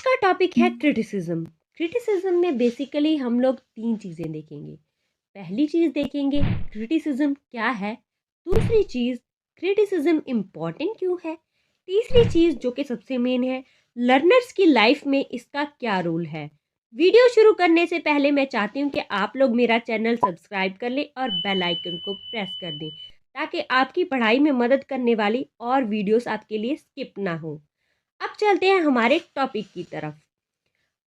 का टॉपिक है criticism. Criticism में बेसिकली हम लोग तीन चीज़ें देखेंगे। पहली चीज़ देखेंगे क्रिटिसिज्म क्या है, दूसरी चीज़ क्रिटिसिज्म इम्पॉर्टेंट क्यों है, तीसरी चीज़ जो कि सबसे मेन है लर्नर्स की लाइफ में इसका क्या रोल है। वीडियो शुरू करने से पहले मैं चाहती हूँ कि आप लोग मेरा चैनल सब्सक्राइब कर लें और बेल आइकन को प्रेस कर दें ताकि आपकी पढ़ाई में मदद करने वाली और वीडियोस आपके लिए स्किप ना हो। अब चलते हैं हमारे टॉपिक की तरफ।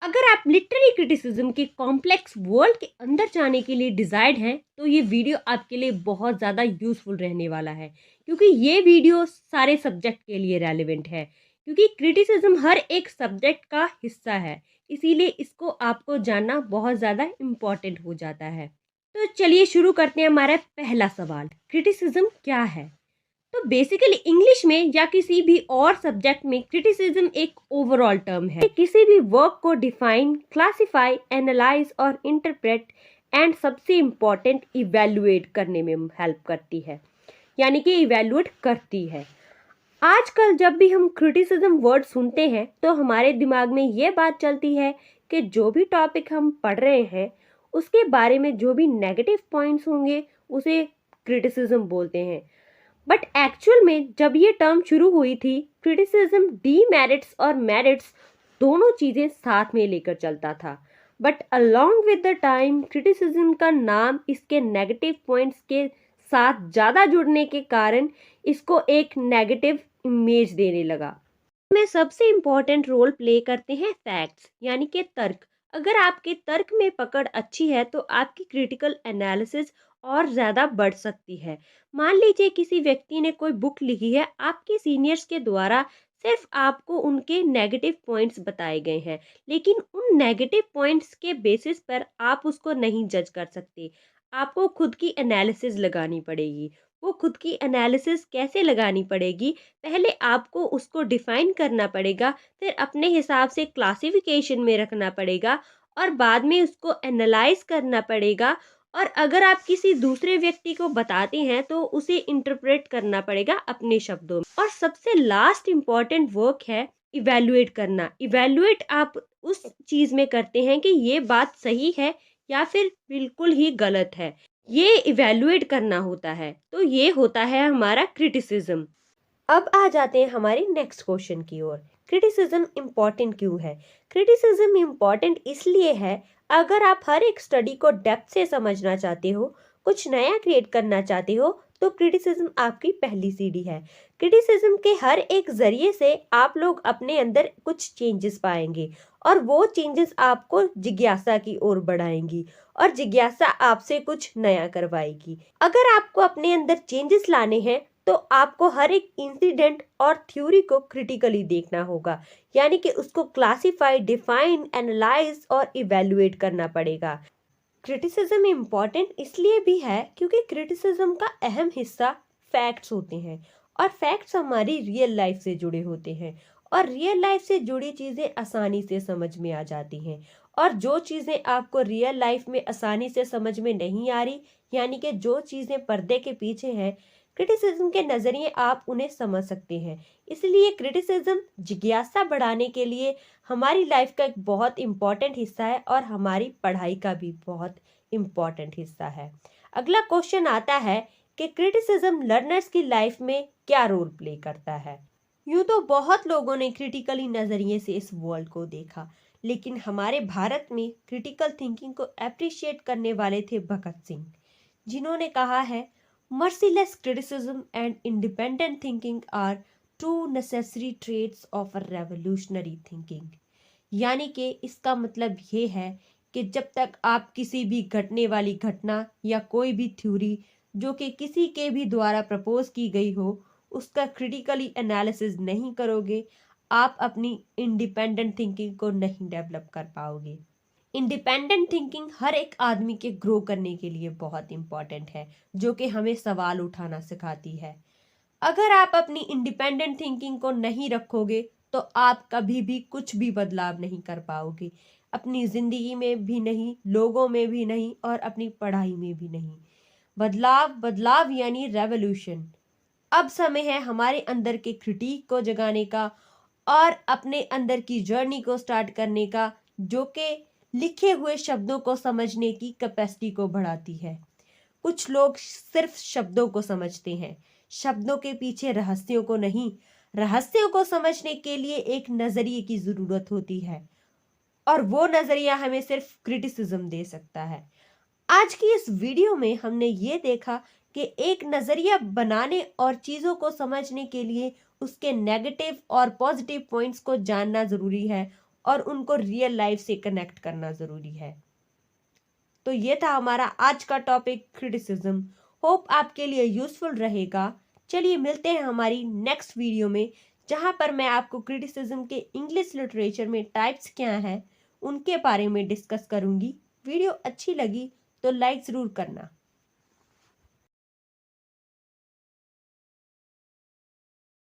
अगर आप लिटरेरी क्रिटिसिज्म के कॉम्प्लेक्स वर्ल्ड के अंदर जाने के लिए डिजाइड हैं तो ये वीडियो आपके लिए बहुत ज़्यादा यूजफुल रहने वाला है, क्योंकि ये वीडियो सारे सब्जेक्ट के लिए रेलिवेंट है, क्योंकि क्रिटिसिज्म हर एक सब्जेक्ट का हिस्सा है। इसीलिए इसको आपको जानना बहुत ज़्यादा इम्पॉर्टेंट हो जाता है। तो चलिए शुरू करते हैं। हमारा पहला सवाल, क्रिटिसिज्म क्या है? तो बेसिकली इंग्लिश में या किसी भी और सब्जेक्ट में क्रिटिसिज्म एक ओवरऑल टर्म है। किसी भी वर्क को डिफाइन, क्लासिफाई, एनालाइज और इंटरप्रेट एंड सबसे इम्पॉर्टेंट इवेल्युएट करने में हेल्प करती है, यानी कि इवेल्युएट करती है। आजकल जब भी हम क्रिटिसिज्म वर्ड सुनते हैं तो हमारे दिमाग में ये बात चलती है कि जो भी टॉपिक हम पढ़ रहे हैं उसके बारे में जो भी नेगेटिव पॉइंट्स होंगे उसे क्रिटिसिज्म बोलते हैं। बट एक्चुअल में जब ये टर्म शुरू हुई थी, क्रिटिसिज्म डीमेरिट्स और मेरिट्स दोनों चीज़ें साथ में लेकर चलता था। But along with the time criticism का नाम इसके नेगेटिव पॉइंट्स के साथ ज़्यादा जुड़ने के कारण इसको एक नेगेटिव इमेज देने लगा। में सबसे इम्पॉर्टेंट रोल प्ले करते हैं फैक्ट्स, यानी कि तर्क। अगर आपके तर्क में पकड़ अच्छी है तो आपकी क्रिटिकल एनालिसिस और ज़्यादा बढ़ सकती है। मान लीजिए किसी व्यक्ति ने कोई बुक लिखी है, आपके सीनियर्स के द्वारा सिर्फ आपको उनके नेगेटिव पॉइंट्स बताए गए हैं, लेकिन उन नेगेटिव पॉइंट्स के बेसिस पर आप उसको नहीं जज कर सकते। आपको खुद की एनालिसिस लगानी पड़ेगी। वो खुद की एनालिसिस कैसे लगानी पड़ेगी? पहले आपको उसको डिफाइन करना पड़ेगा, फिर अपने हिसाब से क्लासिफिकेशन में रखना पड़ेगा और बाद में उसको एनालाइज करना पड़ेगा। और अगर आप किसी दूसरे व्यक्ति को बताते हैं तो उसे इंटरप्रेट करना पड़ेगा अपने शब्दों में। और सबसे लास्ट इम्पॉर्टेंट वर्क है इवेल्युएट करना। इवेल्युएट आप उस चीज़ में करते हैं कि ये बात सही है या फिर बिल्कुल ही गलत है, ये इवेल्युएट करना होता है। तो ये होता है हमारा क्रिटिसिज्म। अब आ जाते हैं हमारे नेक्स्ट क्वेश्चन की ओर। क्रिटिसिज्म इम्पॉर्टेंट क्यों है? क्रिटिसिज्म इम्पॉर्टेंट इसलिए है, अगर आप हर एक स्टडी को डेप्थ से समझना चाहते हो, कुछ नया क्रिएट करना चाहते हो, तो क्रिटिसिज्म आपकी पहली सीढ़ी है। क्रिटिसिज्म के हर एक जरिए से आप लोग अपने अंदर कुछ चेंजेस पाएंगे और वो चेंजेस आपको जिज्ञासा की ओर बढ़ाएंगी और जिज्ञासा आपसे कुछ नया करवाएगी। अगर आपको अपने अंदर चेंजेस लाने हैं तो आपको हर एक इंसिडेंट और थ्योरी को क्रिटिकली देखना होगा, यानी कि उसको क्लासिफाई, डिफाइन, एनालाइज और इवेल्युएट करना पड़ेगा। क्रिटिसिज्म इम्पॉर्टेंट इसलिए भी है क्योंकि क्रिटिसिज्म का अहम हिस्सा फैक्ट्स होते हैं और फैक्ट्स हमारी रियल लाइफ से जुड़े होते हैं और रियल लाइफ से जुड़ी चीज़ें आसानी से समझ में आ जाती हैं। और जो चीज़ें आपको रियल लाइफ में आसानी से समझ में नहीं आ रही, यानी कि जो चीज़ें पर्दे के पीछे हैं, क्रिटिसिज्म के नज़रिए आप उन्हें समझ सकते हैं। इसलिए क्रिटिसिज्म जिज्ञासा बढ़ाने के लिए हमारी लाइफ का एक बहुत इम्पॉर्टेंट हिस्सा है और हमारी पढ़ाई का भी बहुत इम्पॉर्टेंट हिस्सा है। अगला क्वेश्चन आता है कि क्रिटिसिज्म लर्नर्स की लाइफ में क्या रोल प्ले करता है। यूँ तो बहुत लोगों ने क्रिटिकली नज़रिए से इस वर्ल्ड को देखा, लेकिन हमारे भारत में क्रिटिकल थिंकिंग को अप्रिशिएट करने वाले थे भगत सिंह, जिन्होंने कहा है, merciless criticism and independent thinking are two necessary traits of a revolutionary thinking. यानी कि इसका मतलब ये है कि जब तक आप किसी भी घटने वाली घटना या कोई भी थ्योरी जो कि किसी के भी द्वारा प्रपोज की गई हो उसका क्रिटिकली एनालिसिस नहीं करोगे, आप अपनी इंडिपेंडेंट थिंकिंग को नहीं डेवलप कर पाओगे। इंडिपेंडेंट थिंकिंग हर एक आदमी के ग्रो करने के लिए बहुत इंपॉर्टेंट है, जो कि हमें सवाल उठाना सिखाती है। अगर आप अपनी इंडिपेंडेंट थिंकिंग को नहीं रखोगे तो आप कभी भी कुछ भी बदलाव नहीं कर पाओगे, अपनी ज़िंदगी में भी नहीं, लोगों में भी नहीं और अपनी पढ़ाई में भी नहीं। बदलाव बदलाव यानी रेवोल्यूशन। अब समय है हमारे अंदर के क्रिटिक को जगाने का और अपने अंदर की जर्नी को स्टार्ट करने का, जो कि लिखे हुए शब्दों को समझने की कैपेसिटी को बढ़ाती है। कुछ लोग सिर्फ शब्दों को समझते हैं, शब्दों के पीछे रहस्यों को नहीं। रहस्यों को समझने के लिए एक नजरिए की जरूरत होती है, और वो नजरिया हमें सिर्फ क्रिटिसिज्म दे सकता है। आज की इस वीडियो में हमने ये देखा कि एक नजरिया बनाने और चीजों को समझने के लिए उसके नेगेटिव और पॉजिटिव पॉइंट्स को जानना जरूरी है और उनको रियल लाइफ से कनेक्ट करना जरूरी है। तो ये था हमारा आज का टॉपिक, क्रिटिसिज्म। होप आपके लिए यूजफुल रहेगा। चलिए मिलते हैं हमारी नेक्स्ट वीडियो में, जहां पर मैं आपको क्रिटिसिज्म के इंग्लिश लिटरेचर में टाइप्स क्या हैं उनके बारे में डिस्कस करूंगी। वीडियो अच्छी लगी तो लाइक ज़रूर करना।